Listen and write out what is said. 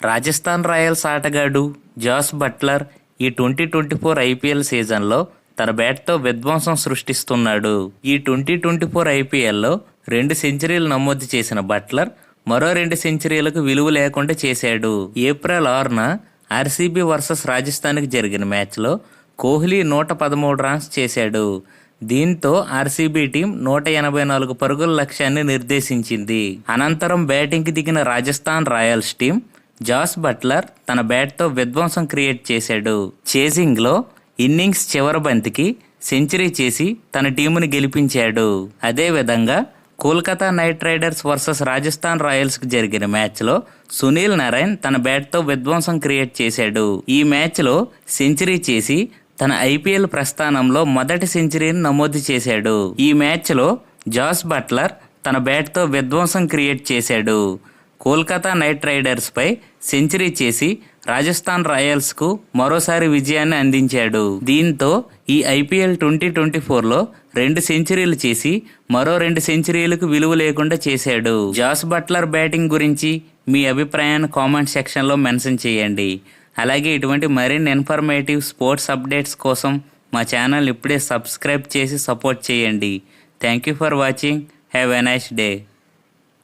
Rajasthan Royals ఆటగాడు Jos Buttler ఈ 2024 IPL సీజన్లో తన బ్యాట్తో విధ్వంసం సృష్టిస్తున్నాడు. ఈ 2024 ఐపీఎల్లో 2 సెంచరీలు నమోదు చేసిన బట్లర్ మరో 2 సెంచరీలకు విలువ లేకుండా చేశాడు. ఏప్రిల్ 6న ఆర్సీబీ వర్సెస్ రాజస్థాన్కి జరిగిన మ్యాచ్లో కోహ్లీ 113 రన్స్ చేశాడు. దీంతో ఆర్సీబీ టీం 184 పరుగుల లక్ష్యాన్ని నిర్దేశించింది. అనంతరం బ్యాటింగ్కి దిగిన Rajasthan Royals team Jos Buttler తన బ్యాట్తో విధ్వంసం క్రియేట్ చేశాడు. చేజింగ్లో ఇన్నింగ్స్ చివరి బంతికి సెంచరీ చేసి తన టీముని గెలిపించాడు. అదేవిధంగా Kolkata Knight Riders versus Rajasthan రాయల్స్కి జరిగిన మ్యాచ్లో సునీల్ నారాయణ్ తన బ్యాట్తో విధ్వంసం క్రియేట్ చేశాడు. ఈ మ్యాచ్లో సెంచరీ చేసి తన ఐపీఎల్ ప్రస్థానంలో మొదటి సెంచరీని నమోదు చేశాడు. ఈ మ్యాచ్లో జాస్ బట్లర్ తన బ్యాట్తో విధ్వంసం క్రియేట్ చేశాడు. కోల్కతా నైట్ రైడర్స్పై సెంచరీ చేసి రాజస్థాన్ రాయల్స్కు మరోసారి విజయాన్ని అందించాడు. దీంతో ఈ ఐపీఎల్ 2024లో 2 సెంచరీలు చేసి మరో 2 సెంచరీలకు విలువ లేకుండా చేశాడు. జాస్ బట్లర్ బ్యాటింగ్ గురించి మీ అభిప్రాయాన్ని కామెంట్ సెక్షన్లో మెన్షన్ చేయండి. అలాగే ఇటువంటి మరిన్ని ఇన్ఫర్మేటివ్ స్పోర్ట్స్ అప్డేట్స్ కోసం మా ఛానల్ ఇప్పుడే సబ్స్క్రైబ్ చేసి సపోర్ట్ చేయండి. Thank you for watching. Have a nice day.